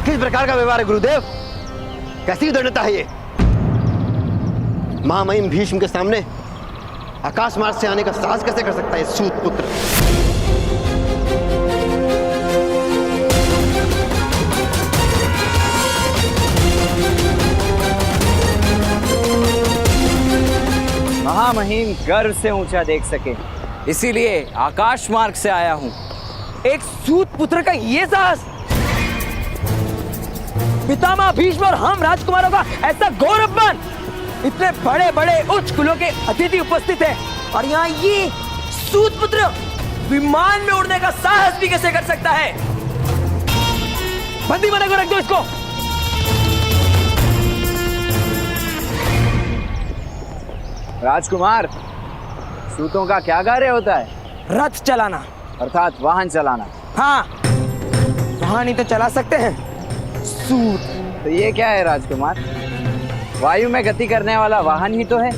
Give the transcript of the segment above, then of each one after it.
किस प्रकार का व्यवहार है गुरुदेव? कैसी दंडता है ये? महामहिम भीष्म के सामने आकाश मार्ग से आने का साहस कैसे कर सकता है सूत पुत्र? महामहिम गर्व से ऊंचा देख सके, इसीलिए आकाश मार्ग से आया हूं। एक सूत पुत्र का ये साहस! पितामह भीष्म और हम राजकुमारों का ऐसा घोर अपमान! इतने बड़े बड़े उच्च कुलों के अतिथि उपस्थित हैं और यहाँ ये सूत पुत्र विमान में उड़ने का साहस भी कैसे कर सकता है? बंदी बना कर रख दो इसको। राजकुमार, सूतों का क्या कार्य होता है? रथ चलाना, अर्थात वाहन चलाना। हाँ, वाहन ही तो चला सकते हैं, सूत। तो ये क्या है राजकुमार? वायु में गति करने वाला वाहन ही तो है।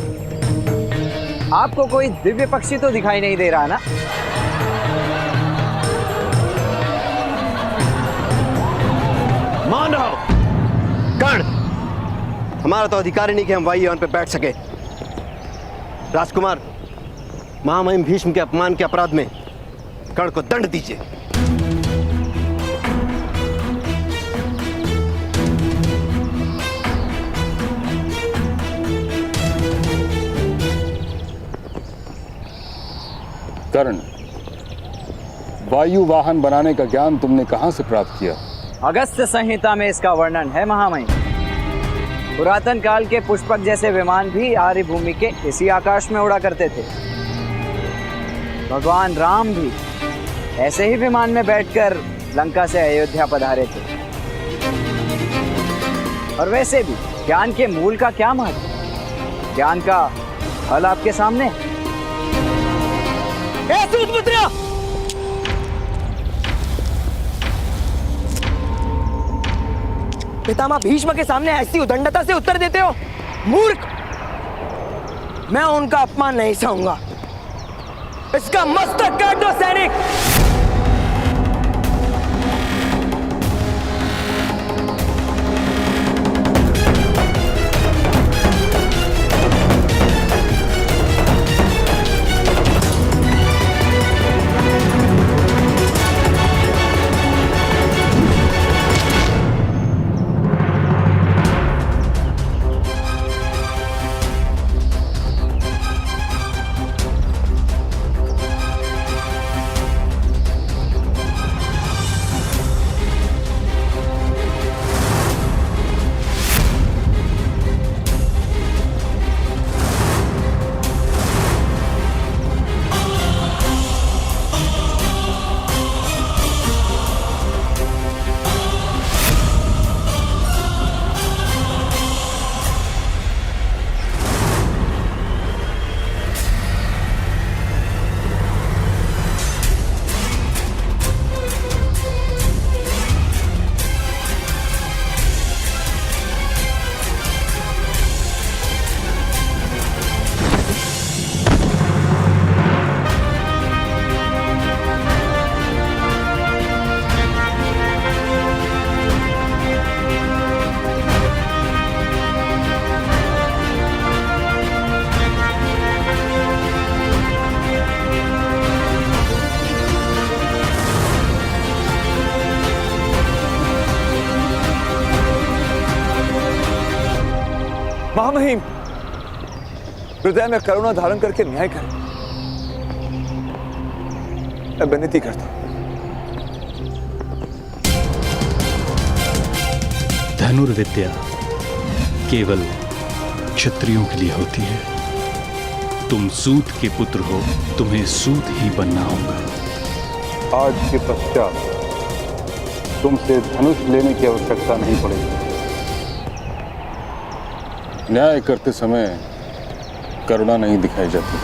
आपको कोई दिव्य पक्षी तो दिखाई नहीं दे रहा ना? मान रहो कर्ण, हमारा तो अधिकार ही नहीं कि हम वायुयान पे बैठ सके। राजकुमार, महामहिम भीष्म के अपमान के अपराध में कर्ण को दंड दीजिए। कर्ण, वायु वाहन बनाने का ज्ञान तुमने कहां से प्राप्त किया? अगस्त्य संहिता में इसका वर्णन है महामहिम। पुरातन काल के पुष्पक जैसे विमान भी आर्य भूमि के इसी आकाश में उड़ा करते थे। भगवान राम भी ऐसे ही विमान में बैठकर लंका से अयोध्या पधारे थे। और वैसे भी ज्ञान के मूल का क्या महत्व? ज्ञान का फल आपके सामने। सूतपुत्र! पितामह भीष्म के सामने ऐसी उदंडता से उत्तर देते हो? मूर्ख! मैं उनका अपमान नहीं सहूंगा। इसका मस्तक काट दो सैनिक! महामहिम, हृदय में करुणा धारण करके न्याय करें। मैं विनती करता हूं। धनुर्विद्या केवल क्षत्रियों के लिए होती है। तुम सूत के पुत्र हो, तुम्हें सूत ही बनना होगा। आज के पश्चात तुमसे धनुष लेने की आवश्यकता नहीं पड़ेगी। न्याय करते समय करुणा नहीं दिखाई जाती,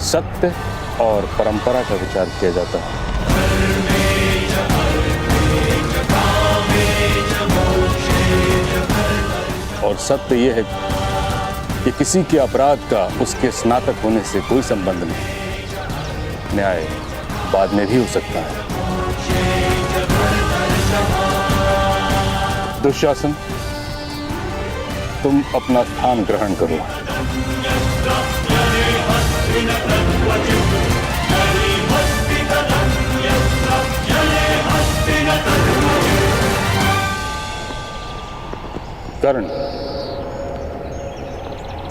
सत्य और परंपरा का विचार किया जाता है। और सत्य यह है कि किसी के अपराध का उसके स्नातक होने से कोई संबंध नहीं। न्याय बाद में भी हो सकता है। दुशासन, तुम अपना स्थान ग्रहण करो। कर्ण,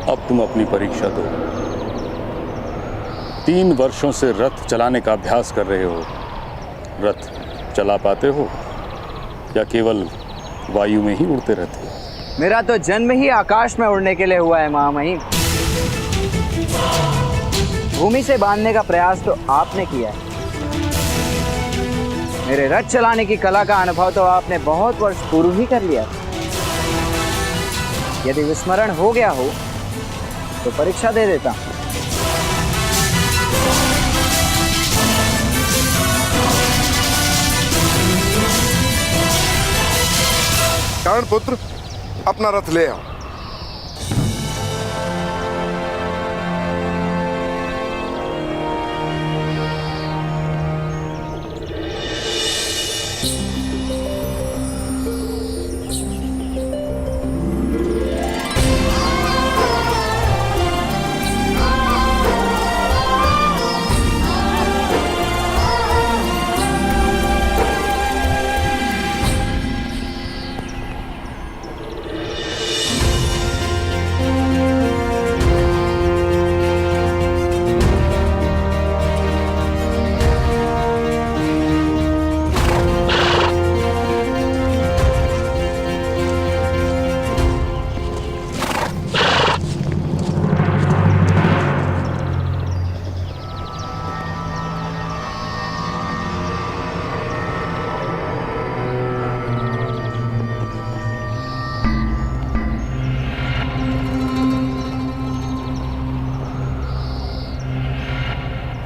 अब तुम अपनी परीक्षा दो। 3 वर्षों से रथ चलाने का अभ्यास कर रहे हो। रथ चला पाते हो या केवल वायु में ही उड़ते रहते हो? मेरा तो जन्म ही आकाश में उड़ने के लिए हुआ है महामहिम। भूमि से बांधने का प्रयास तो आपने किया है। मेरे रथ चलाने की कला का अनुभव तो आपने बहुत वर्ष पूर्व ही कर लिया। यदि विस्मरण हो गया हो तो परीक्षा दे देता। कर्ण पुत्र, अपना रथ ले आओ।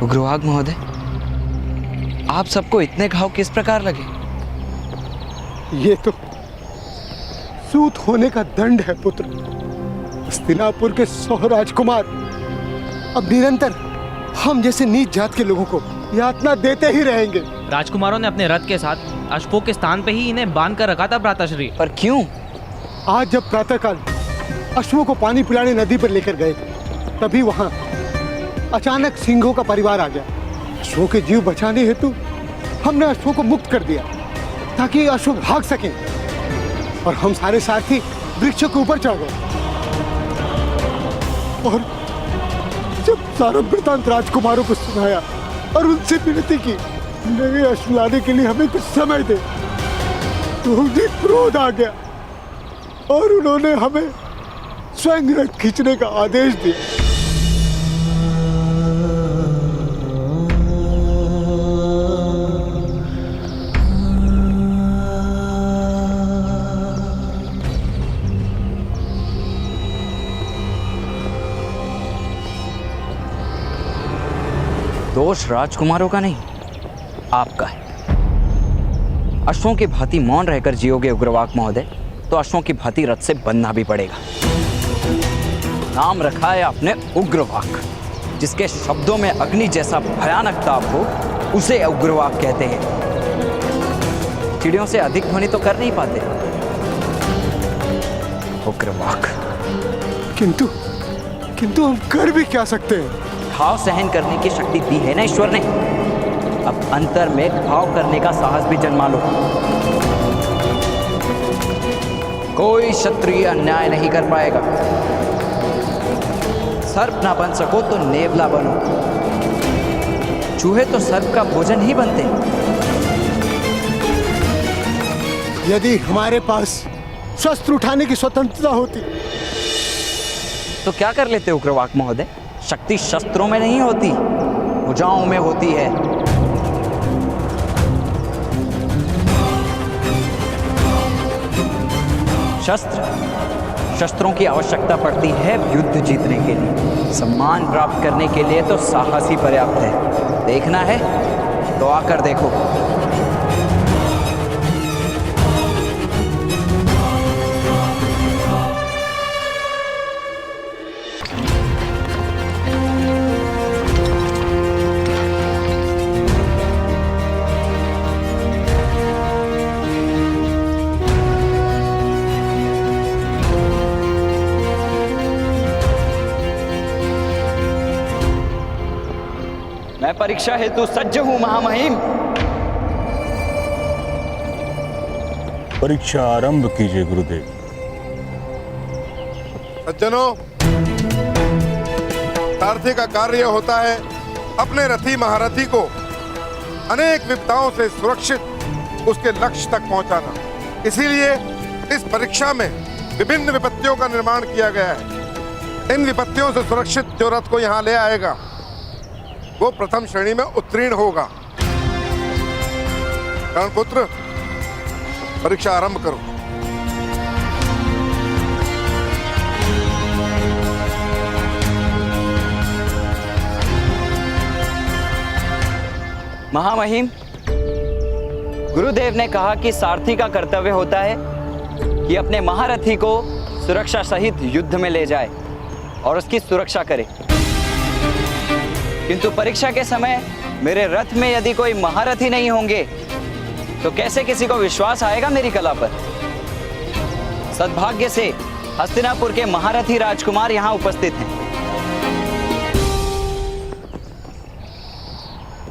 उग्रवाद महोदय, आप सबको इतने घाव किस प्रकार लगे? ये तो सूत होने का दंड है पुत्र। हस्तिनापुर के 100 राजकुमार अब निरंतर हम जैसे नीच जात के लोगों को यातना देते ही रहेंगे। राजकुमारों ने अपने रथ के साथ अश्वों के स्थान पे ही इन्हें बांध कर रखा था भ्राताश्री। पर क्यों? आज जब प्रातःकाल अश्वों को पानी पिलाने नदी पर लेकर गए तभी वहां अचानक सिंहों का परिवार आ गया। अश्वों के जीव बचाने हेतु हमने अश्वों को मुक्त कर दिया ताकि अश्व भाग सकें, और हम सारे साथी वृक्षों के ऊपर चढ़ गए। और जब सारा वृतांत राजकुमारों को सुनाया और उनसे विनती की नए अश्व लाने के लिए हमें कुछ समय दे, तो उन्हें क्रोध आ गया और उन्होंने हमें स्वयं रथ खींचने का आदेश दिया। दोष राजकुमारों का नहीं, आपका है। अश्वों की भांति मौन रहकर जियोगे उग्रवाक महोदय, तो अश्वों की भांति रथ से बनना भी पड़ेगा। नाम रखा है आपने उग्रवाक, जिसके शब्दों में अग्नि जैसा भयानक ताप हो उसे उग्रवाक कहते हैं। चिड़ियों से अधिक ध्वनि तो कर नहीं पाते उग्रवाक। किंतु हम कर भी क्या सकते हैं? घाव सहन करने की शक्ति दी है ना ईश्वर ने। अब अंतर में घाव करने का साहस भी जन्मा लो। कोई क्षत्रिय अन्याय नहीं कर पाएगा। सर्प ना बन सको तो नेवला बनो। चूहे तो सर्प का भोजन ही बनते हैं। यदि हमारे पास शस्त्र उठाने की स्वतंत्रता होती तो क्या कर लेते उग्रवाक महोदय? शक्ति शस्त्रों में नहीं होती, भुजाओं में होती है। शस्त्रों की आवश्यकता पड़ती है युद्ध जीतने के लिए। सम्मान प्राप्त करने के लिए तो साहस ही पर्याप्त है। देखना है तो आकर देखो। परीक्षा हेतु सज्ज हूं महामहिम। परीक्षा आरंभ कीजिए गुरुदेव। सज्जनों, सारथी का कार्य होता है अपने रथी महारथी को अनेक विपदाओं से सुरक्षित उसके लक्ष्य तक पहुंचाना। इसीलिए इस परीक्षा में विभिन्न विपत्तियों का निर्माण किया गया है। इन विपत्तियों से सुरक्षित जो रथ को यहाँ ले आएगा वो प्रथम श्रेणी में उत्तीर्ण होगा। कर्णपुत्र, परीक्षा आरंभ करो। महामहिम, गुरुदेव ने कहा कि सारथी का कर्तव्य होता है कि अपने महारथी को सुरक्षा सहित युद्ध में ले जाए और उसकी सुरक्षा करे। किंतु परीक्षा के समय मेरे रथ में यदि कोई महारथी नहीं होंगे तो कैसे किसी को विश्वास आएगा मेरी कला पर। सद्भाग्य से हस्तिनापुर के महारथी राजकुमार यहाँ उपस्थित हैं।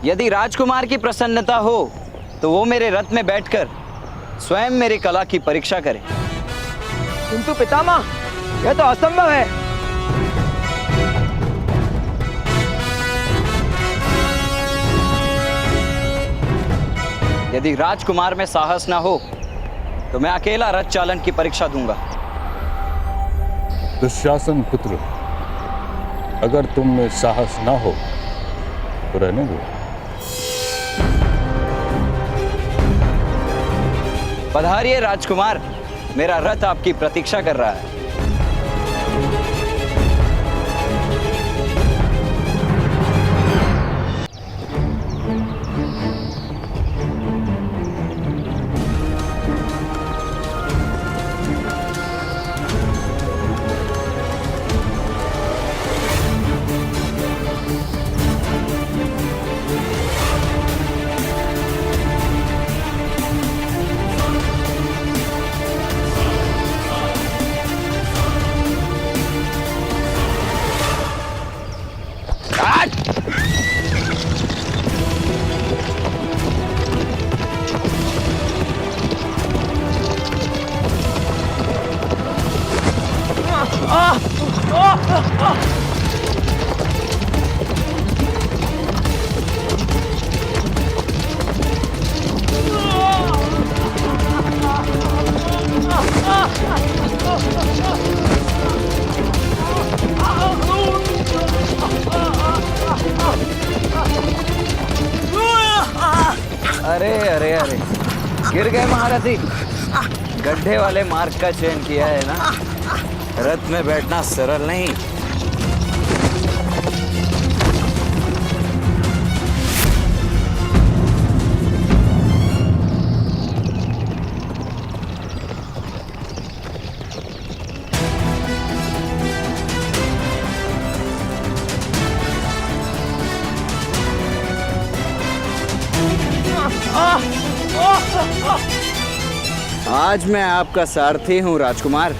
यदि राजकुमार की प्रसन्नता हो तो वो मेरे रथ में बैठकर स्वयं मेरी कला की परीक्षा करें। किंतु पितामह, यह तो असंभव है। यदि राजकुमार में साहस ना हो तो मैं अकेला रथ चालन की परीक्षा दूंगा। दुशासन पुत्र, अगर तुम में साहस ना हो तो रहने दो। पधारिए राजकुमार, मेरा रथ आपकी प्रतीक्षा कर रहा है। अरे अरे अरे, गिर गए महारथी। गड्ढे वाले मार्ग का चयन किया है ना। रथ में बैठना सरल नहीं। आज मैं आपका सारथी हूँ राजकुमार।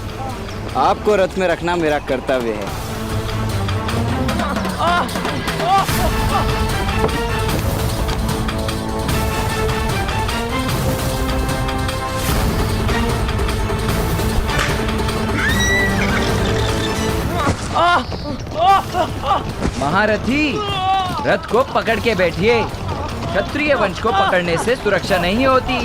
आपको रथ में रखना मेरा कर्तव्य है। महारथी, रथ को पकड़ के बैठिए। क्षत्रिय वंश को पकड़ने से सुरक्षा नहीं होती।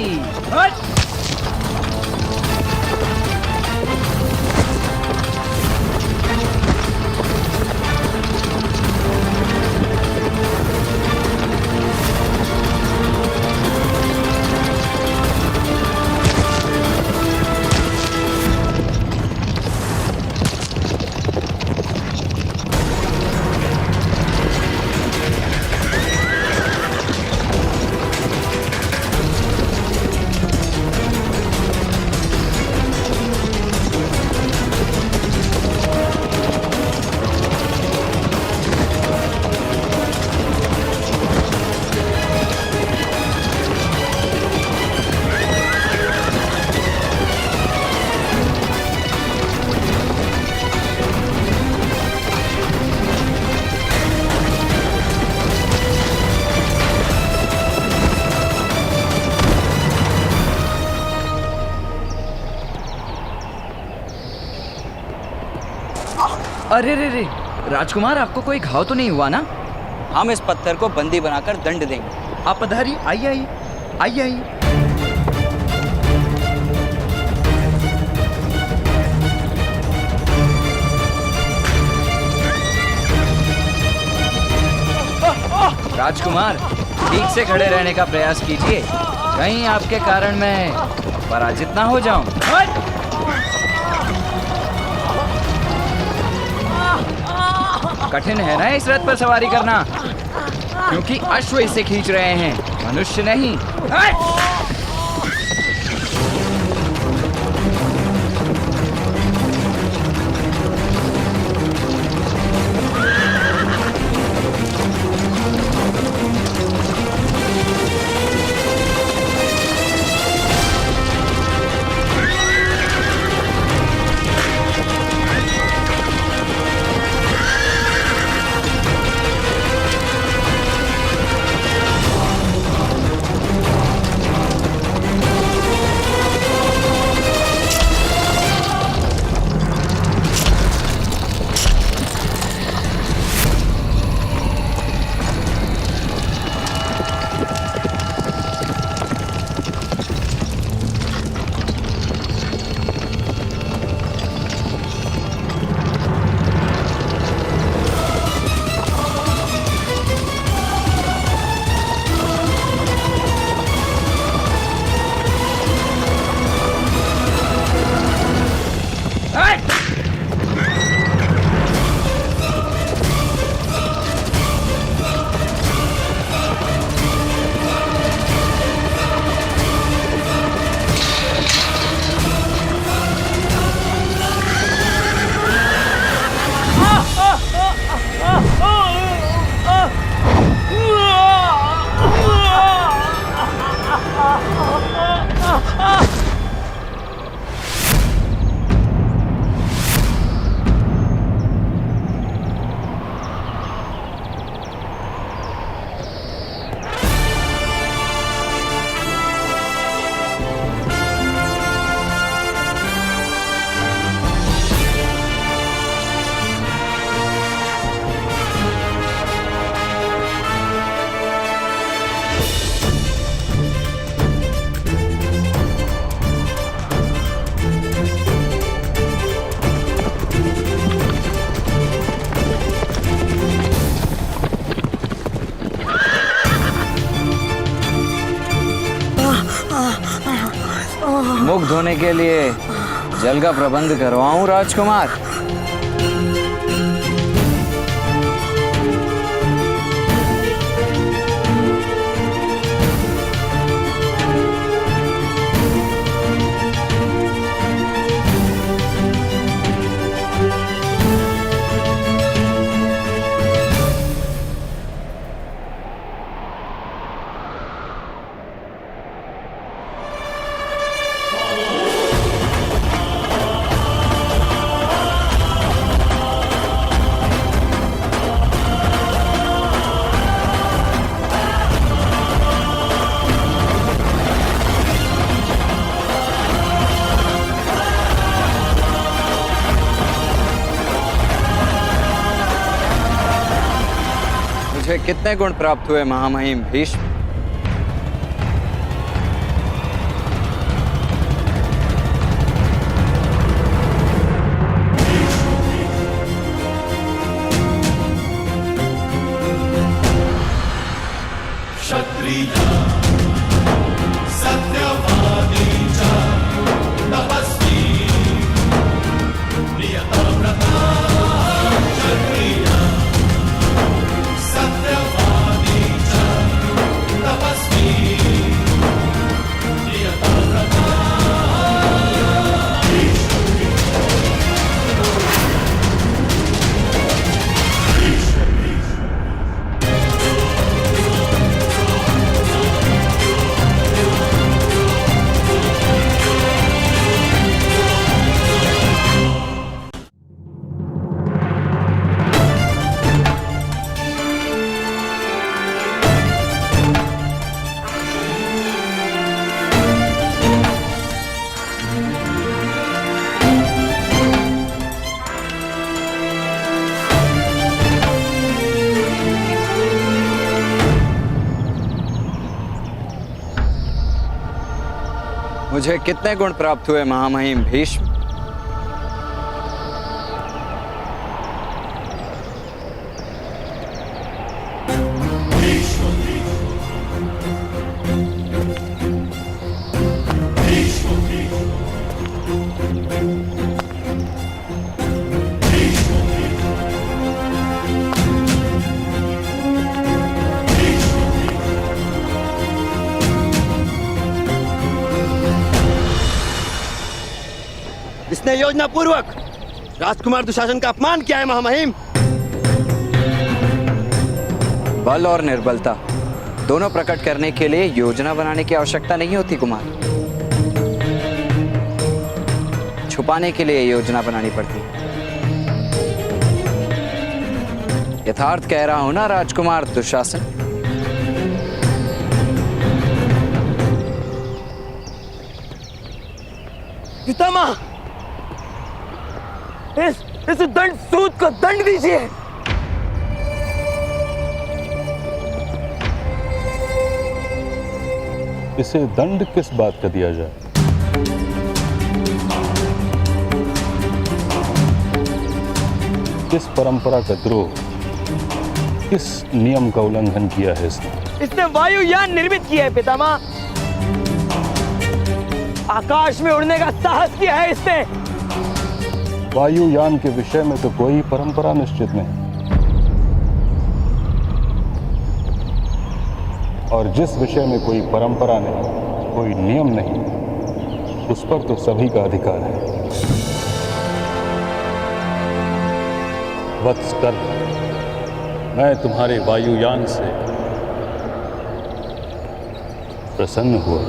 अरे रे रे, राजकुमार आपको कोई घाव तो नहीं हुआ ना? हम इस पत्थर को बंदी बनाकर दंड देंगे। आप पधारिए, आइए आइए आइए आइए। राजकुमार, ठीक से खड़े रहने का प्रयास कीजिए, कहीं आपके कारण मैं पराजित ना हो जाऊं। कठिन है ना इस रथ पर सवारी करना, क्योंकि अश्व इसे खींच रहे हैं, मनुष्य नहीं। मुख धोने के लिए जल का प्रबंध करवाऊं राजकुमार? मुझे कितने गुण प्राप्त हुए महामहिम भीष्म? मुझे कितने गुण प्राप्त हुए महामहिम भीष्म? इसने योजना पूर्वक राजकुमार दुशासन का अपमान किया है महामहिम। बल और निर्बलता दोनों प्रकट करने के लिए योजना बनाने की आवश्यकता नहीं होती कुमार। छुपाने के लिए योजना बनानी पड़ती। यथार्थ कह रहा हूं ना राजकुमार दुशासन? पितामह, इस दंड सूत को दंड दीजिए। इसे दंड किस बात का दिया जाए? किस परंपरा का द्रोह, किस नियम का उल्लंघन किया है इसने वायुयान निर्मित किया है पितामह। आकाश में उड़ने का साहस किया है इसने। वायुयान के विषय में तो कोई परंपरा निश्चित नहीं, और जिस विषय में कोई परंपरा नहीं, कोई नियम नहीं, उस पर तो सभी का अधिकार है। वत्सकर, मैं तुम्हारे वायुयान से प्रसन्न हुआ।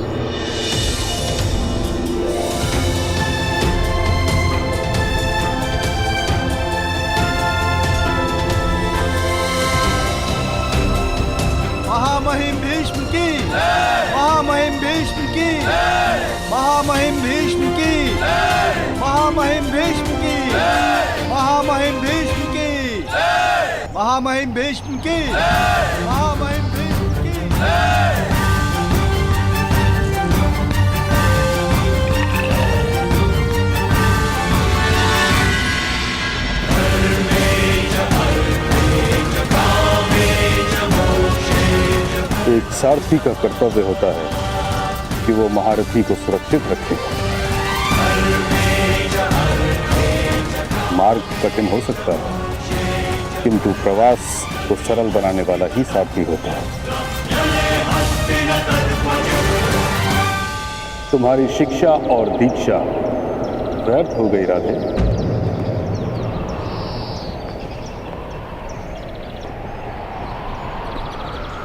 महामहिम भीष्म की, महामहिम भीष्म की, महामहिम भीष्म की, महामहिम भीष्म की, महामहिम भीष्म की, महामहिम भीष्म की, महामहिम भीष्म की। एक सारथी का कर्तव्य होता है कि वो महारथी को सुरक्षित रखे। मार्ग कठिन हो सकता है, किंतु प्रवास को सरल बनाने वाला ही सारथी होता है। तुम्हारी शिक्षा और दीक्षा व्यर्थ हो गई राधे।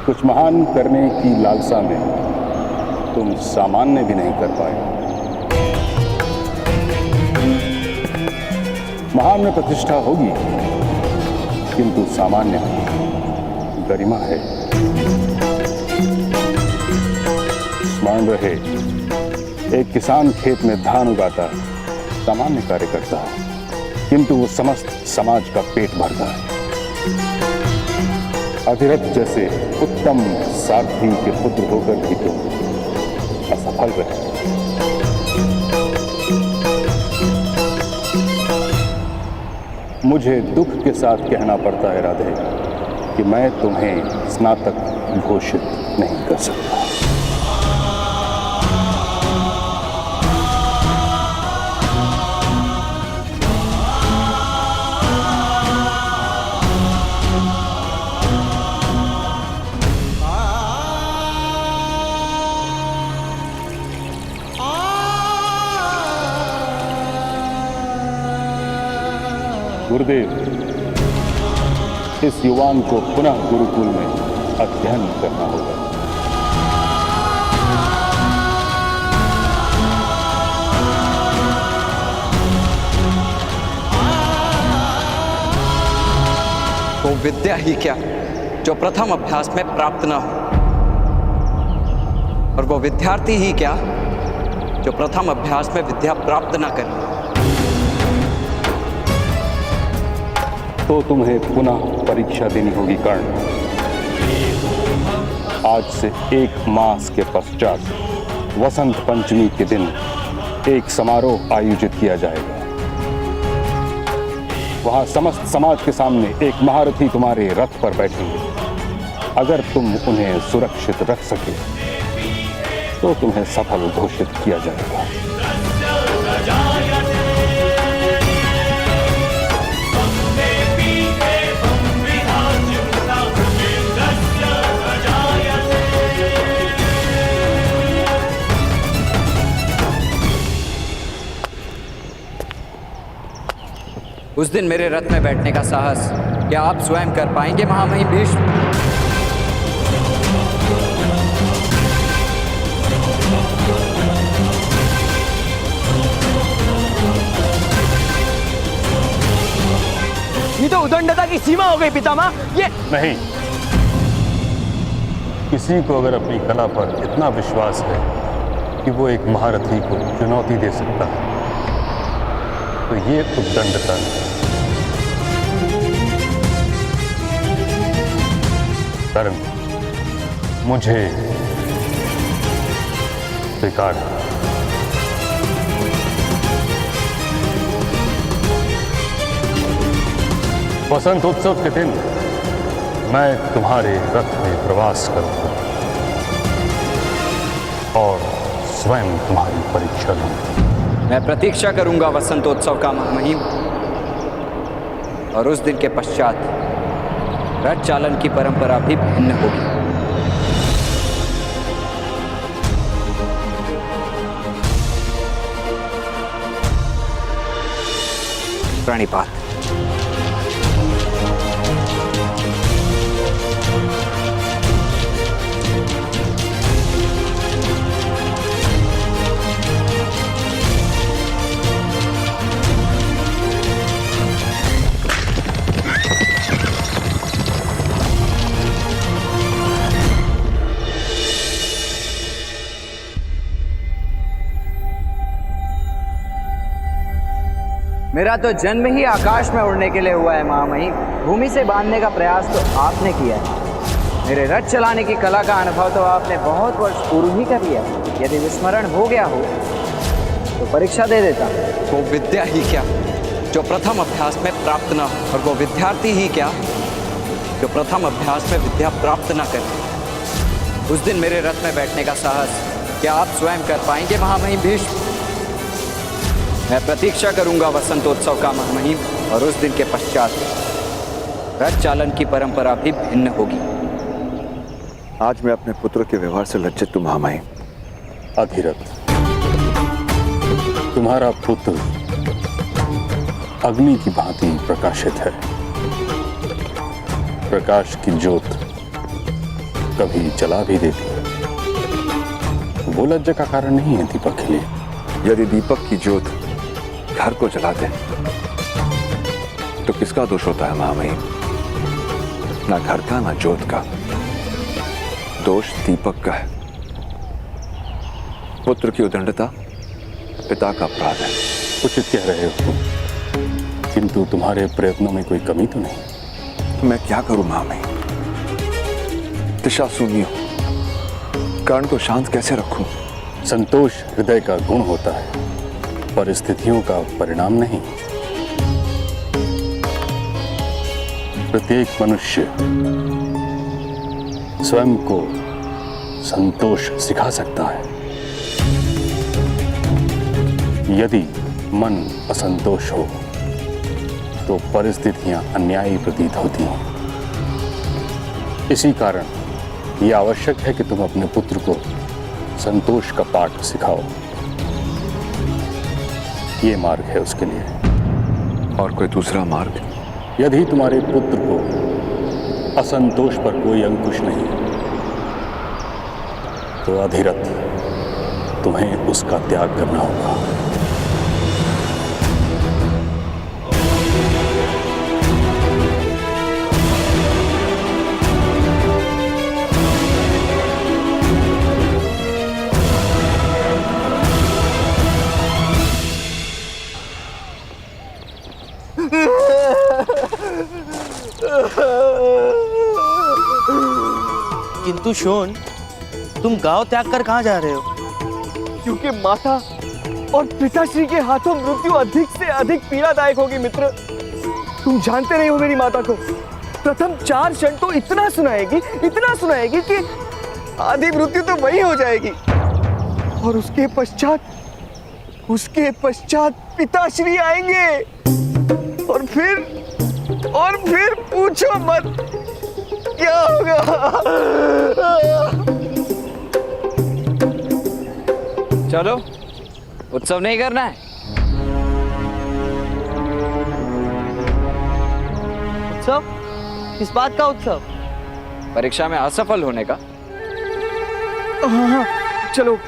कुछ महान करने की लालसा में तुम सामान्य भी नहीं कर पाए। महान में प्रतिष्ठा होगी, किंतु सामान्य गरिमा है। स्मरण रहे, एक किसान खेत में धान उगाता है, सामान्य कार्य करता है, किंतु वो समस्त समाज का पेट भरता है। अधिरथ जैसे उत्तम सारथी के पुत्र होकर भी तो असफल रहे। मुझे दुख के साथ कहना पड़ता है राधे कि मैं तुम्हें स्नातक घोषित नहीं कर सकता। गुरुदेव, इस युवान को पुनः गुरुकुल में अध्ययन करना होगा। वो विद्या ही क्या जो प्रथम अभ्यास में प्राप्त न हो, और वो विद्यार्थी ही क्या जो प्रथम अभ्यास में विद्या प्राप्त न करे। तो तुम्हें पुनः परीक्षा देनी होगी कर्ण। आज से 1 मास के पश्चात वसंत पंचमी के दिन एक समारोह आयोजित किया जाएगा। वहां समस्त समाज के सामने एक महारथी तुम्हारे रथ पर बैठेंगे। अगर तुम उन्हें सुरक्षित रख सके तो तुम्हें सफल घोषित किया जाएगा। उस दिन मेरे रथ में बैठने का साहस क्या आप स्वयं कर पाएंगे महामहिम भीष्म? ये तो उदंडता की सीमा हो गई पितामह। ये नहीं, किसी को अगर अपनी कला पर इतना विश्वास है कि वो एक महारथी को चुनौती दे सकता है तो ये उद्दंडता है। कर्म मुझे स्वीकार है। वसंत उत्सव के दिन मैं तुम्हारे रथ में प्रवास करूंगा और स्वयं तुम्हारी परीक्षा लूंगा। मैं प्रतीक्षा करूंगा वसंतोत्सव का महामहिम, और उस दिन के पश्चात रथ चालन की परंपरा भी भिन्न होगी। प्रणिपात। मेरा तो जन्म ही आकाश में उड़ने के लिए हुआ है महामहिम। भूमि से बांधने का प्रयास तो आपने किया है। मेरे रथ चलाने की कला का अनुभव तो आपने बहुत वर्ष पूर्व ही कर लिया। यदि विस्मरण हो गया हो तो परीक्षा दे देता। वो विद्या ही क्या जो प्रथम अभ्यास में प्राप्त न हो, और वो विद्यार्थी ही क्या जो प्रथम अभ्यास में विद्या प्राप्त न करे। उस दिन मेरे रथ में बैठने का साहस क्या आप स्वयं कर पाएंगे महामहिम भीष्म? मैं प्रतीक्षा करूंगा वसंतोत्सव का महामहिम, और उस दिन के पश्चात रथ चालन की परंपरा भी भिन्न होगी। आज मैं अपने पुत्र के व्यवहार से लज्जित हूं महामहिम। अधिरथ, तुम्हारा पुत्र अग्नि की भांति प्रकाशित है। प्रकाश की ज्योत कभी जला भी देती है। वो लज्जा का कारण नहीं है दीपक के लिए। यदि दीपक की ज्योत घर को जला दे तो किसका दोष होता है महामहिम? ना घर का ना ज्योत का, दोष दीपक का है। पुत्र की उदंडता पिता का अपराध है। उचित कह रहे हो तुम, किंतु तुम्हारे प्रयत्नों में कोई कमी तो नहीं। तो मैं क्या करूं महामहिम? दिशा शून्य हो, कर्ण को शांत कैसे रखूं? संतोष हृदय का गुण होता है, परिस्थितियों का परिणाम नहीं। प्रत्येक मनुष्य स्वयं को संतोष सिखा सकता है। यदि मन असंतोष हो तो परिस्थितियां अन्यायी प्रतीत होती हैं। इसी कारण यह आवश्यक है कि तुम अपने पुत्र को संतोष का पाठ सिखाओ। ये मार्ग है उसके लिए। और कोई दूसरा मार्ग? यदि तुम्हारे पुत्र को असंतोष पर कोई अंकुश नहीं तो अधिरथ तुम्हें उसका त्याग करना होगा। किंतु शोन, तुम गांव त्याग कर कहाँ जा रहे हो? क्योंकि माता और पिताश्री के हाथों मृत्यु अधिक से अधिक पीड़ादायक होगी मित्र। तुम जानते नहीं हो मेरी माता को। प्रथम 4 क्षण तो इतना सुनाएगी कि आधी मृत्यु तो वही हो जाएगी, और उसके पश्चात पिताश्री आएंगे, और फिर पूछो मत क्या होगा। चलो, उत्सव नहीं करना है? उत्सव? किस बात का उत्सव? परीक्षा में असफल होने का। हाँ, चलो,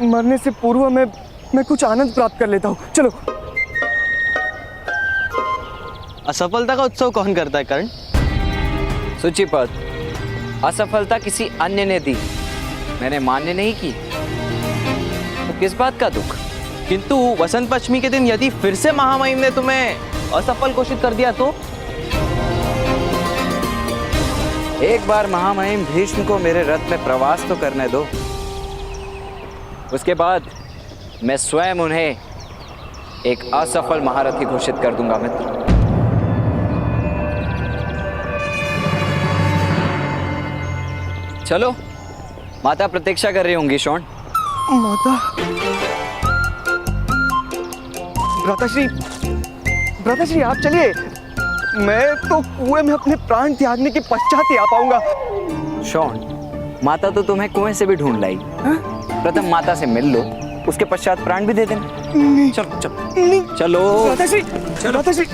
मरने से पूर्व मैं कुछ आनंद प्राप्त कर लेता हूँ। चलो। असफलता का उत्सव कौन करता है कर्ण? सूचीपद, असफलता किसी अन्य ने दी, मैंने मान्य नहीं की, तो किस बात का दुख? किंतु वसंत पंचमी के दिन यदि फिर से महामहिम ने तुम्हें असफल घोषित कर दिया तो? एक बार महामहिम भीष्म को मेरे रथ में प्रवास तो करने दो, उसके बाद मैं स्वयं उन्हें एक असफल महारथी घोषित कर दूंगा मित्र। चलो, माता प्रतीक्षा कर रही होंगी शोण। माता? भ्राताश्री आप चलिए, मैं तो कुएं में अपने प्राण त्यागने के पश्चात ही आ पाऊंगा। शोण, माता तो तुम्हें कुएं से भी ढूंढ लाई। प्रथम माता से मिल लो, उसके पश्चात प्राण भी दे देना। चलो चलो चलो भ्राताश्री।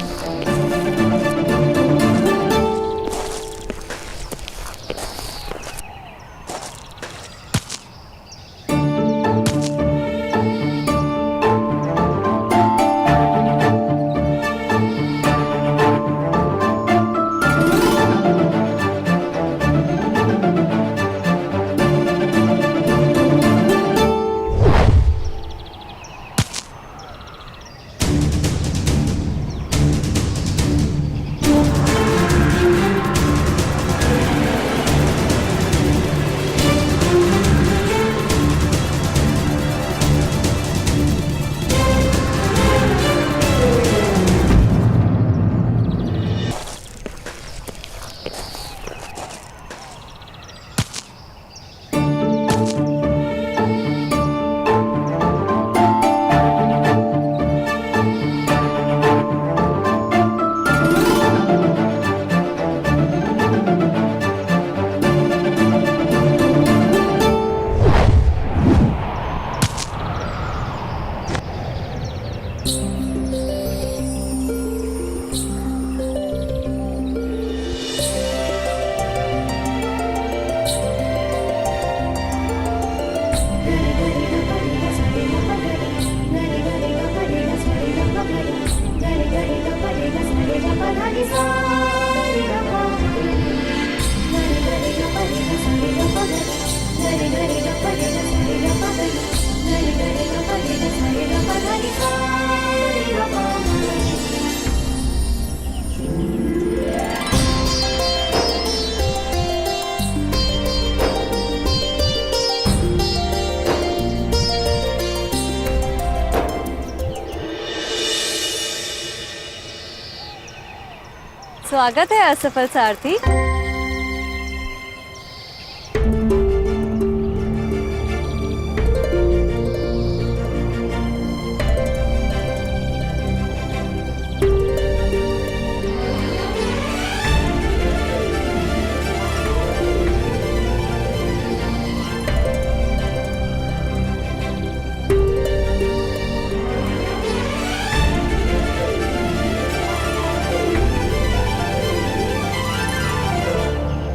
स्वागत है असफल सारथी।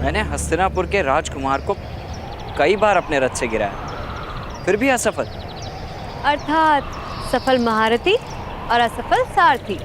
मैंने हस्तिनापुर के राजकुमार को कई बार अपने रथ से गिराया, फिर भी असफल। अर्थात सफल महारथी और असफल सारथी।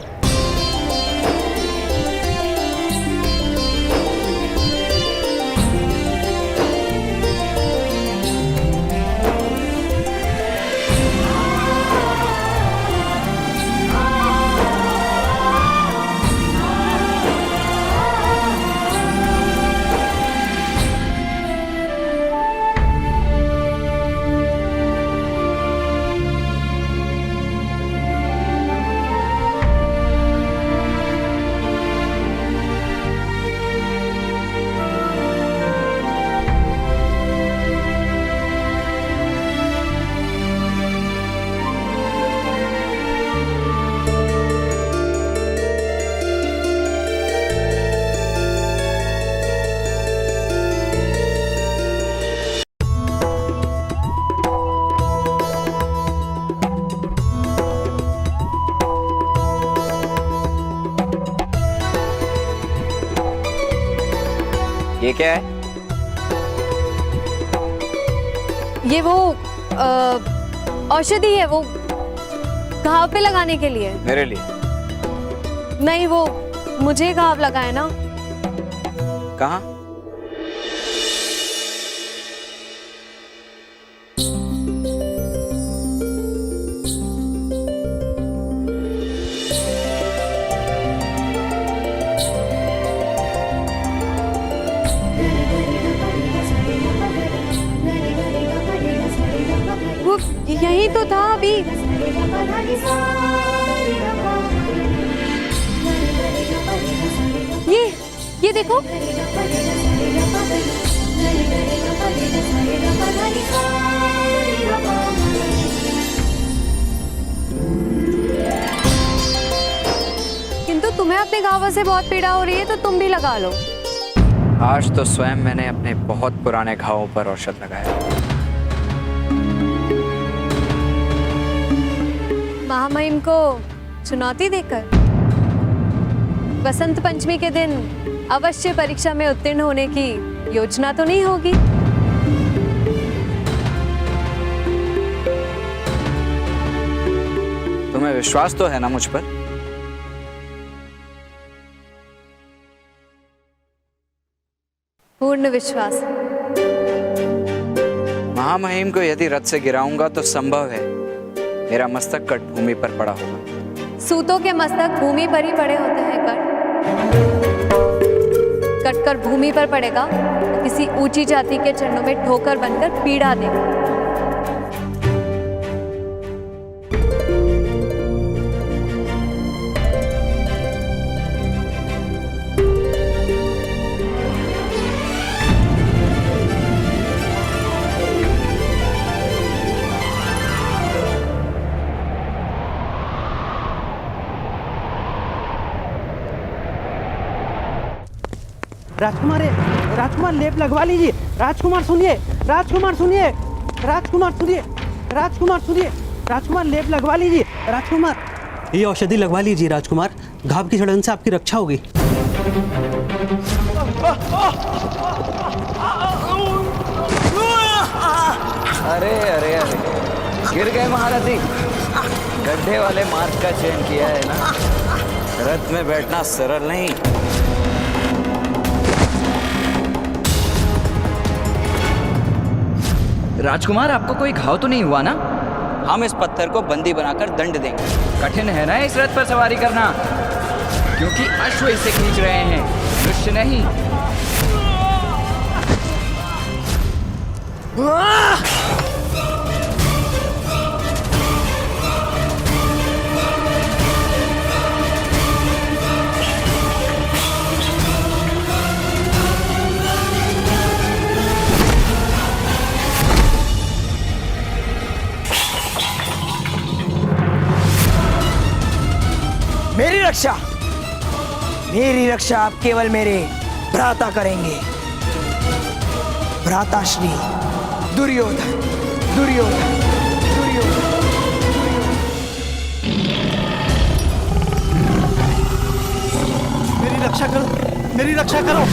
ये क्या है? ये वो औषधि है, वो घाव पे लगाने के लिए। मेरे लिए? नहीं, वो मुझे घाव लगा है ना। कहाँ? वो यही तो था अभी। ये देखो। किंतु तुम्हें अपने घावों से बहुत पीड़ा हो रही है, तो तुम भी लगा लो। आज तो स्वयं मैंने अपने बहुत पुराने घावों पर औषध लगाया। महामहिम को चुनौती देकर वसंत पंचमी के दिन अवश्य परीक्षा में उत्तीर्ण होने की योजना तो नहीं होगी? तुम्हें विश्वास तो है ना मुझ पर? पूर्ण विश्वास। महामहिम को यदि रथ से गिराऊंगा तो संभव है मेरा मस्तक कट भूमि पर पड़ा होगा। सूतों के मस्तक भूमि पर ही पड़े होते हैं। कट कर भूमि पर पड़ेगा तो किसी ऊंची जाति के चरणों में ठोकर बनकर पीड़ा देगा। राजकुमार लेप लगवा लीजिए। राजकुमार सुनिए, राजकुमार सुनिए, राजकुमार सुनिए, राजकुमार सुनिए, राजकुमार लेप लगवा लीजिए। राजकुमार ये औषधि लगवा लीजिए राजकुमार, घाव की सड़न से आपकी रक्षा होगी। अरे अरे अरे, गिर गए महारथी। गड्ढे वाले मार्ग का चयन किया है ना। रथ में बैठना सरल नहीं। राजकुमार, आपको कोई घाव तो नहीं हुआ ना? हम इस पत्थर को बंदी बनाकर दंड देंगे। कठिन है ना इस रथ पर सवारी करना, क्योंकि अश्व इसे खींच रहे हैं, मनुष्य नहीं। मेरी रक्षा आप केवल मेरे भ्राता करेंगे। भ्राताश्री दुर्योधन, दुर्योधन, दुर्योधन। मेरी रक्षा करो, मेरी रक्षा करो।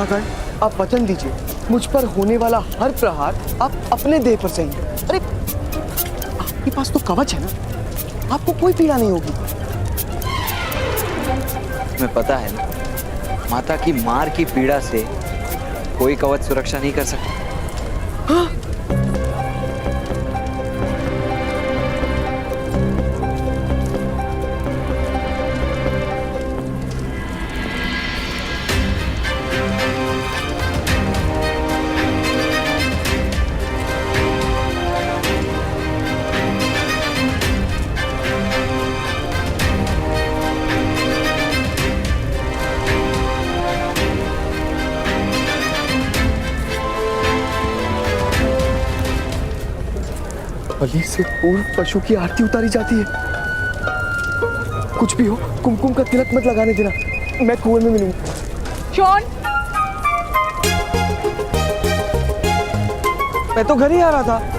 मातागण, आप वचन दीजिए, मुझ पर होने वाला हर प्रहार आप अपने देह पर सही। अरे आपके पास तो कवच है ना, आपको कोई पीड़ा नहीं होगी। तुम्हें पता है ना, माता की मार की पीड़ा से कोई कवच सुरक्षा नहीं कर सकता। हाँ? बलि से पूर्व पशु की आरती उतारी जाती है। कुछ भी हो, कुमकुम का तिलक मत लगाने देना, मैं कुएं में मिलूंगा। शॉन, मैं तो घर ही आ रहा था।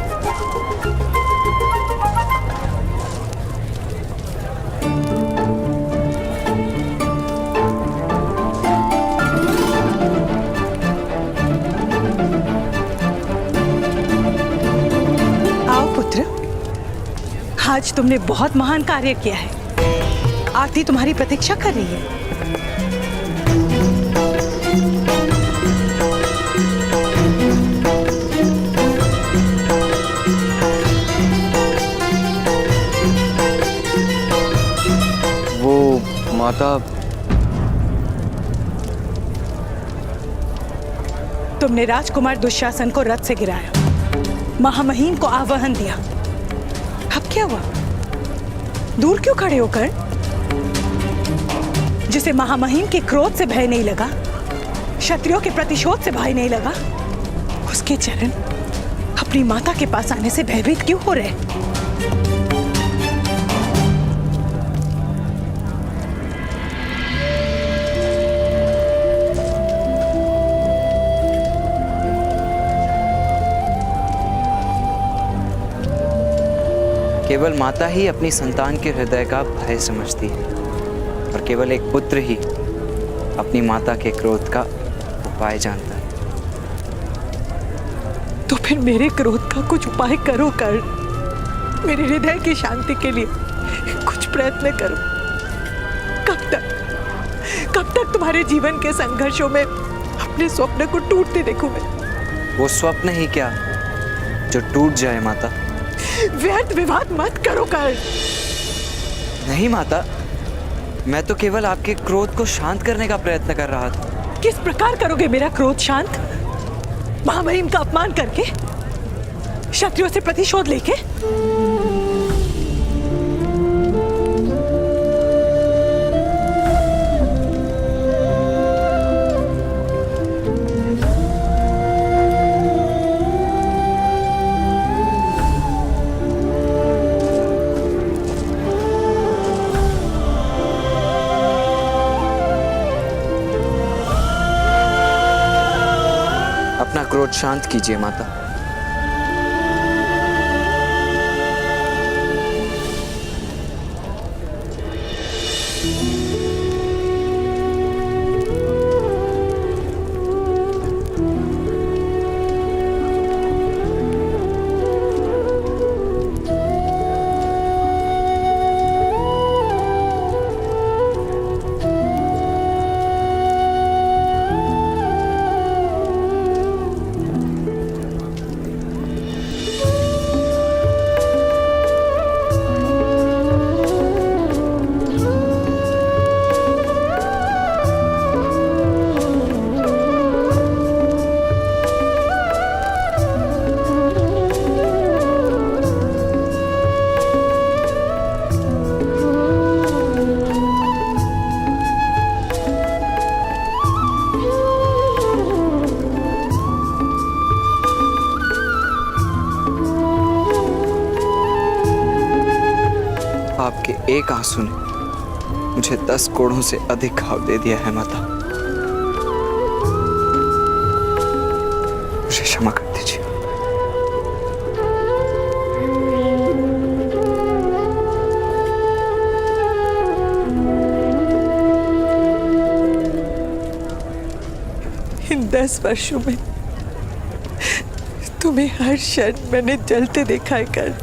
आज तुमने बहुत महान कार्य किया है। आरती तुम्हारी प्रतीक्षा कर रही है। वो माता, तुमने राजकुमार दुशासन को रथ से गिराया, महामहिम को आवाहन दिया। अब क्या हुआ? दूर क्यों खड़े होकर? जिसे महामहिम के क्रोध से भय नहीं लगा, क्षत्रियों के प्रतिशोध से भय नहीं लगा, उसके चरण अपनी माता के पास आने से भयभीत क्यों हो रहे? केवल माता ही अपनी संतान के हृदय का भय समझती है, और केवल एक पुत्र ही अपनी माता के क्रोध का उपाय जानता है। तो फिर मेरे क्रोध का कुछ उपाय करो कर, मेरे हृदय की शांति के लिए कुछ प्रयत्न करो। कब तक तुम्हारे जीवन के संघर्षों में अपने स्वप्न को टूटते देखूं मैं? वो स्वप्न ही क्या जो टूट जाए माता। व्यर्थ विवाद मत करो कर। नहीं माता, मैं तो केवल आपके क्रोध को शांत करने का प्रयत्न कर रहा था। किस प्रकार करोगे मेरा क्रोध शांत? महामहिम का अपमान करके, क्षत्रियों से प्रतिशोध लेके? अपना क्रोध शांत कीजिए माता। आपके एक आंसू ने मुझे 10 कोड़ों से अधिक घाव दे दिया है माता। मुझे क्षमा कर दीजिए। इन 10 वर्षों में तुम्हें हर क्षण मैंने जलते देखा है कर्ण।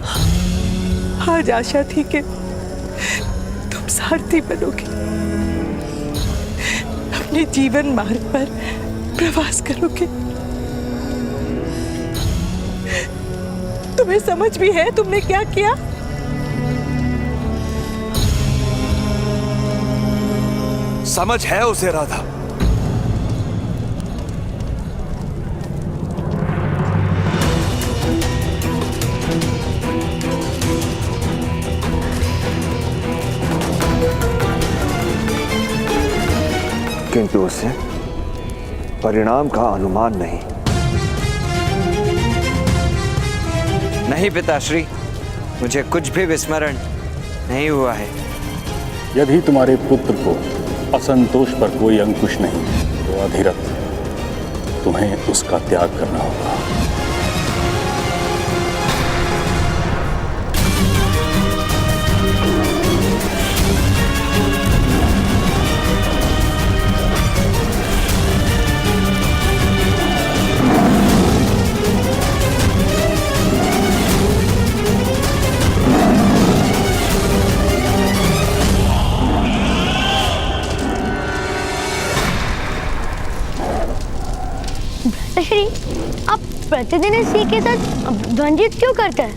आज आशा थी कि तुम सारथी बनोगे, अपने जीवन मार्ग पर प्रवास करोगे। तुम्हें समझ भी है तुमने क्या किया? समझ है उसे राधा। किंतु उसे परिणाम का अनुमान नहीं। नहीं पिताश्री, मुझे कुछ भी विस्मरण नहीं हुआ है। यदि तुम्हारे पुत्र को असंतोष पर कोई अंकुश नहीं तो अधिरथ तुम्हें उसका त्याग करना होगा। श्री, आप प्रतिदिन इस सिंह के साथ द्वंद्वित क्यों करते हैं?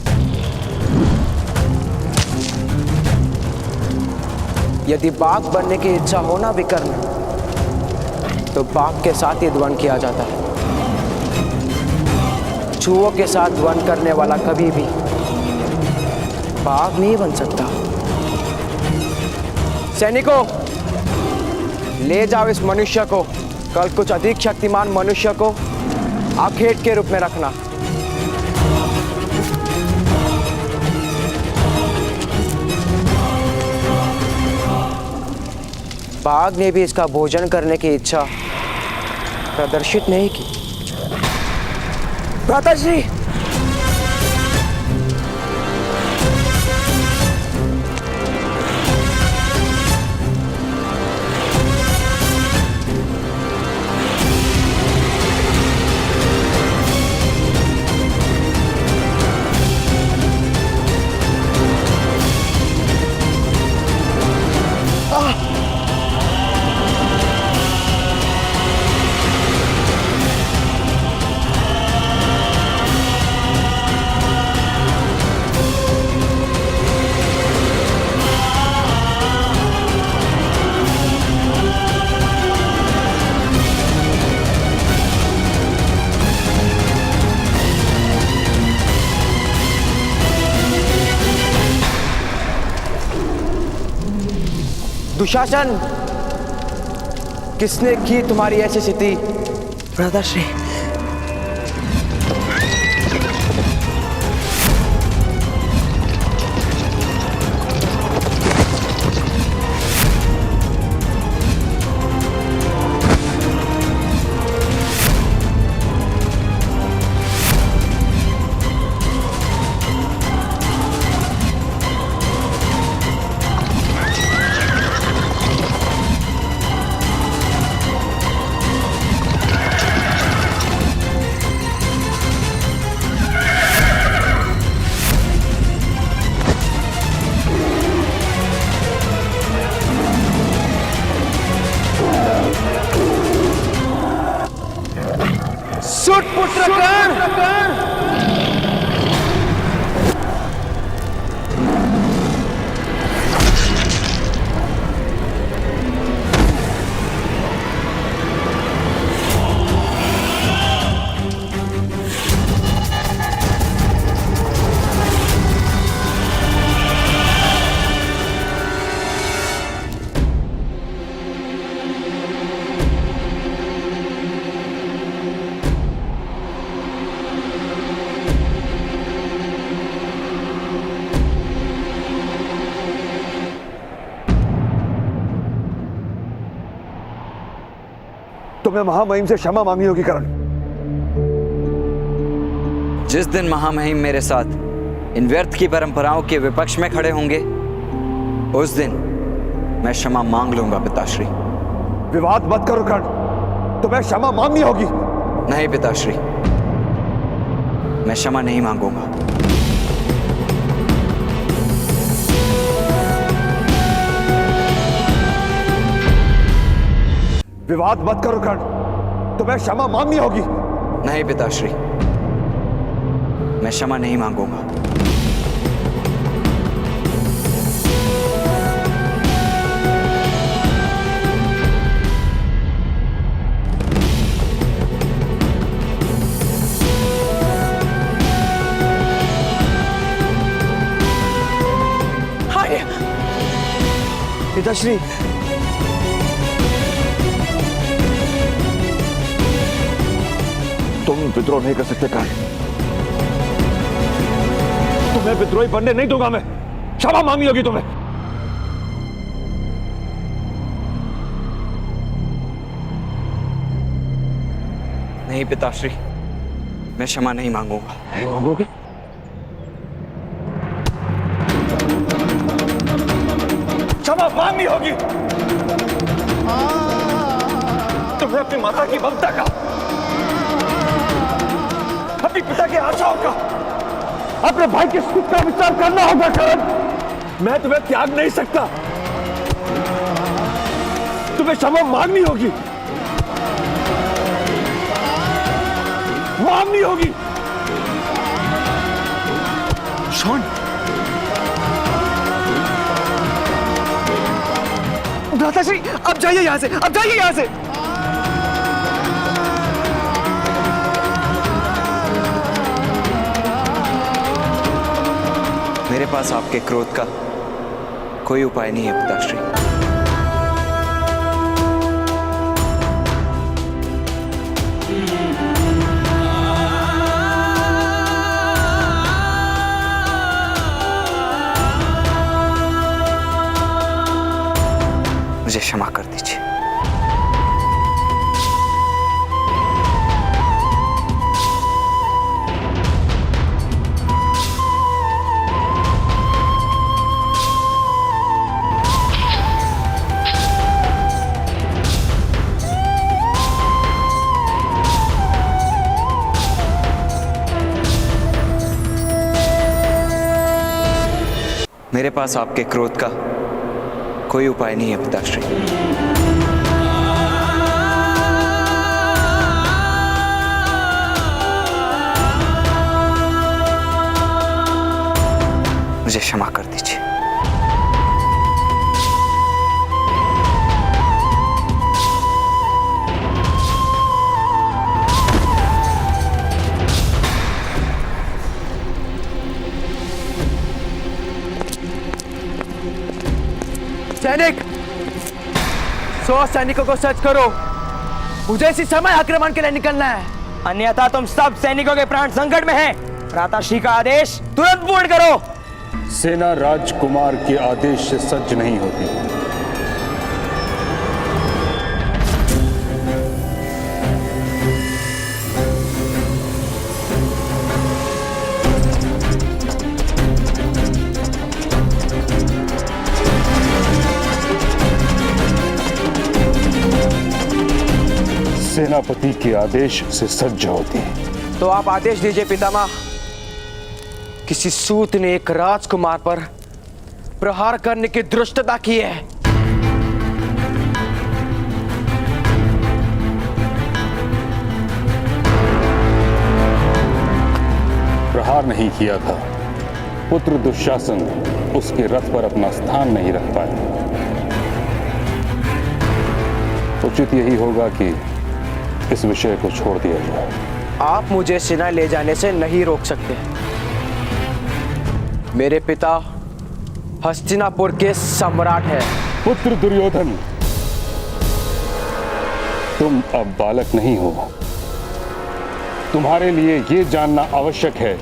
यदि बाघ बनने की इच्छा हो ना विकर्ण, तो बाघ के साथ ही द्वंद्व किया जाता है। चूहों के साथ द्वंद्व करने वाला कभी भी बाघ नहीं बन सकता। सैनिकों, ले जाओ इस मनुष्य को। कल कुछ अधिक शक्तिमान मनुष्य को आखेट के रूप में रखना। बाघ ने भी इसका भोजन करने की इच्छा प्रदर्शित नहीं की। भ्राताश्री, दुशासन, किसने की तुम्हारी ऐसी स्थिति? भ्राताश्री, पुत्र कर्ण! तुम्हें महामहिम से क्षमा मांगनी होगी कर्ण। जिस दिन महामहिम मेरे साथ इन व्यर्थ की परंपराओं के विपक्ष में खड़े होंगे, उस दिन मैं क्षमा मांग लूंगा पिताश्री। विवाद मत करो कर्ण, तुम्हें क्षमा मांगनी होगी। नहीं पिताश्री, मैं क्षमा नहीं मांगूंगा। विवाद मत करो कर्ण, तुम्हें क्षमा मांगनी होगी। नहीं पिताश्री, मैं क्षमा नहीं मांगूंगा। पिताश्री, तुम विद्रोह नहीं कर सकते कर्ण, तुम्हें विद्रोही बनने नहीं दूंगा मैं। क्षमा मांगनी होगी तुम्हें। नहीं पिताश्री, मैं क्षमा नहीं मांगूंगा। मांगोगे? क्षमा मांगनी होगी। तुम्हें अपनी माता की ममता का, अपने पिता के आशाओं का, अपने भाई के सुख का विचार करना होगा कर्ण। मैं तुम्हें त्याग नहीं सकता, तुम्हें क्षमा मांगनी होगी, मांगनी होगी। शॉन, भ्राताश्री, अब जाइए यहां से, अब जाइए यहां से। मेरे पास आपके क्रोध का कोई उपाय नहीं है पिताश्री। मुझे क्षमा कर दीजिए। मेरे पास आपके क्रोध का कोई उपाय नहीं है पिताश्री। मुझे क्षमा कर दीजिए। सैनिक, 100 सैनिकों को सच करो, मुझे इसी समय आक्रमण के लिए निकलना है, अन्यथा तुम सब सैनिकों के प्राण संकट में हैं। भ्राताश्री का आदेश तुरंत पूर्ण करो। सेना राजकुमार के आदेश से सज्ज नहीं होती। सेनापति के आदेश से सज्ज होती है। तो आप आदेश दीजिए पितामह। किसी सूत ने एक राजकुमार पर प्रहार करने की धृष्टता की है। प्रहार नहीं किया था, पुत्र दुशासन उसके रथ पर अपना स्थान नहीं रख पाया। उचित यही होगा कि इस विषय को छोड़ दिया जाए। आप मुझे सेना ले जाने से नहीं रोक सकते। मेरे पिता हस्तिनापुर के सम्राट हैं। पुत्र दुर्योधन, तुम अब बालक नहीं हो। तुम्हारे लिए यह जानना आवश्यक है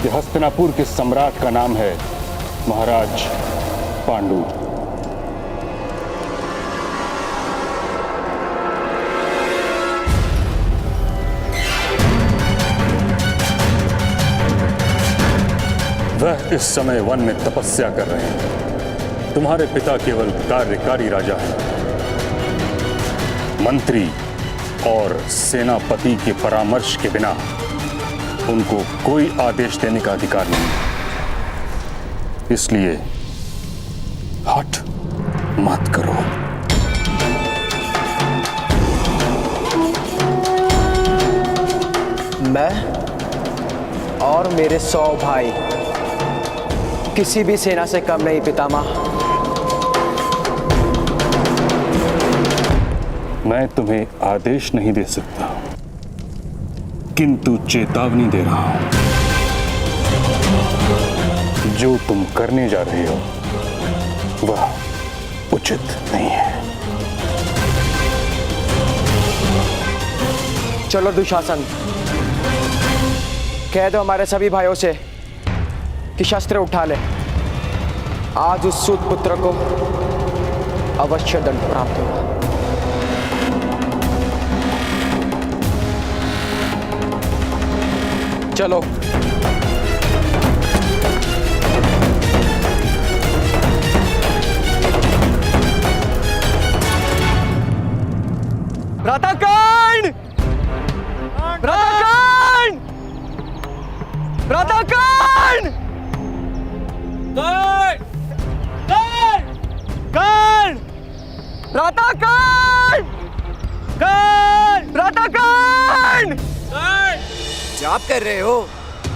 कि हस्तिनापुर के सम्राट का नाम है महाराज पांडु। वह इस समय वन में तपस्या कर रहे हैं। तुम्हारे पिता केवल कार्यकारी राजा हैं। मंत्री और सेनापति के परामर्श के बिना उनको कोई आदेश देने का अधिकार नहीं। इसलिए हठ मत करो। मैं और मेरे 100 भाई किसी भी सेना से कम नहीं पितामह। मैं तुम्हें आदेश नहीं दे सकता, किंतु चेतावनी दे रहा हूं। जो तुम करने जा रहे हो वह उचित नहीं है। चलो दुशासन, कह दो हमारे सभी भाइयों से कि शस्त्र उठा ले। आज उस सूत पुत्र को अवश्य दंड प्राप्त होगा। चलो। प्रातःकाल! प्रातःकाल! प्रातःकाल! काल! काल! काल! प्रातःकाल! काल! प्रातःकाल! काल! जाप कर रहे हो?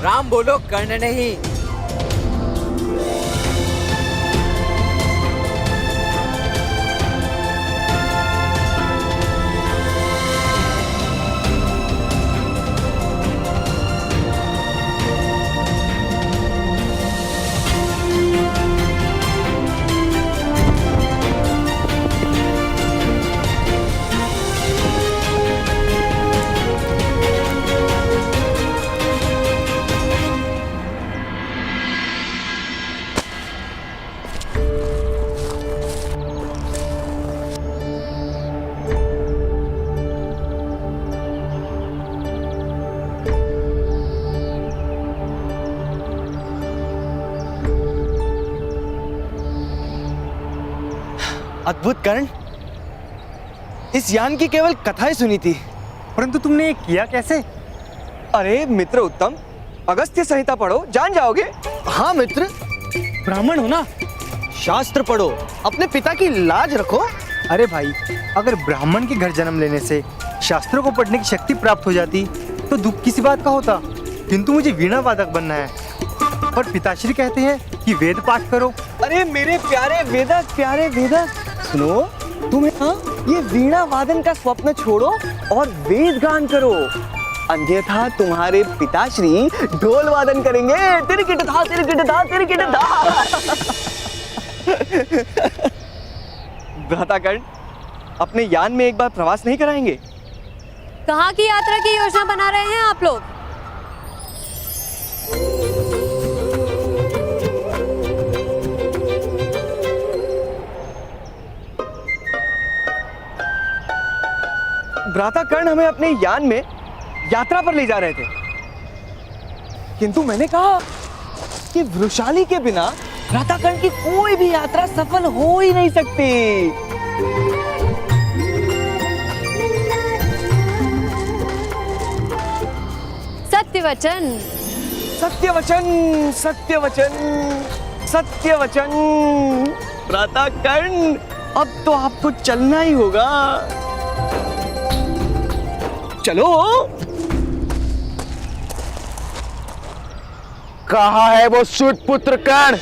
राम बोलो, कर्ण नहीं। अद्भुत कर्ण, इस यान की केवल कथाएं सुनी थी, परंतु तुमने ये किया कैसे? अरे मित्र उत्तम, अगस्त्य संहिता पढ़ो, जान जाओगे। हाँ मित्र, ब्राह्मण हो ना, शास्त्र पढ़ो, अपने पिता की लाज रखो। अरे भाई, अगर ब्राह्मण के घर जन्म लेने से शास्त्रों को पढ़ने की शक्ति प्राप्त हो जाती तो दुख किसी बात का होता, किंतु मुझे वीणा वादक बनना है। पर पिताश्री कहते हैं कि वेद पाठ करो। अरे मेरे प्यारे वेदक, प्यारे वेदक, सुनो, तुम्हें ये वीणा वादन का स्वप्न छोड़ो और वेद गान करो, अन्यथा तुम्हारे पिताश्री ढोल वादन करेंगे। तिरकिट धा, तिरकिट धा, तिरकिट धा। भ्राताकर्ण, अपने यान में एक बार प्रवास नहीं कराएंगे? कहाँ की यात्रा की योजना बना रहे हैं आप लोग? भ्राताकर्ण हमें अपने यान में यात्रा पर ले जा रहे थे, किंतु मैंने कहा कि वृषाली के बिना भ्राताकर्ण की कोई भी यात्रा सफल हो ही नहीं सकती। सत्यवचन, सत्यवचन, सत्यवचन, सत्यवचन। भ्राताकर्ण, अब तो आपको चलना ही होगा। चलो। कहाँ है वो सूत पुत्र कर्ण?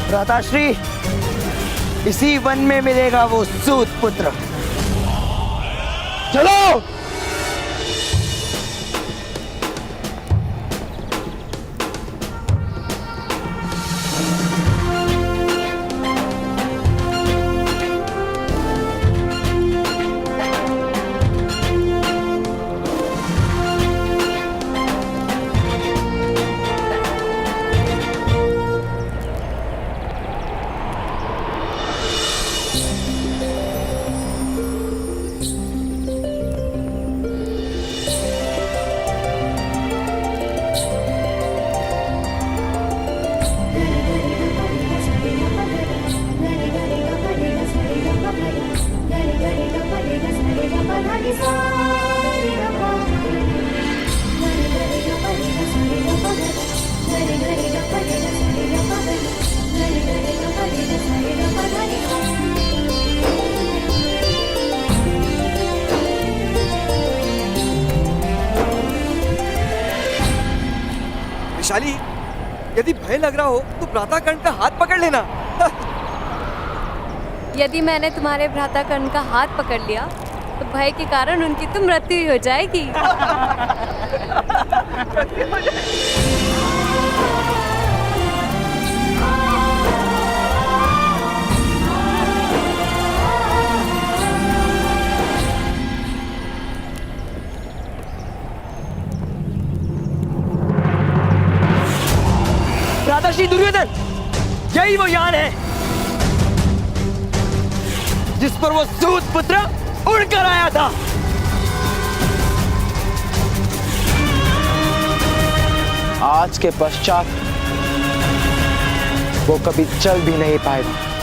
भ्राताश्री, इसी वन में मिलेगा वो सूत पुत्र। चलो। विशाली, यदि भय लग रहा हो तो भ्राता कर्ण का हाथ पकड़ लेना। यदि मैंने तुम्हारे भ्राता कर्ण का हाथ पकड़ लिया तो भय के कारण उनकी तो मृत्यु ही हो जाएगी। भ्राताश्री दुर्योधन, यही वो यान है जिस पर वो सूत पुत्र उड़कर आया था। आज के पश्चात वो कभी चल भी नहीं पाएगा।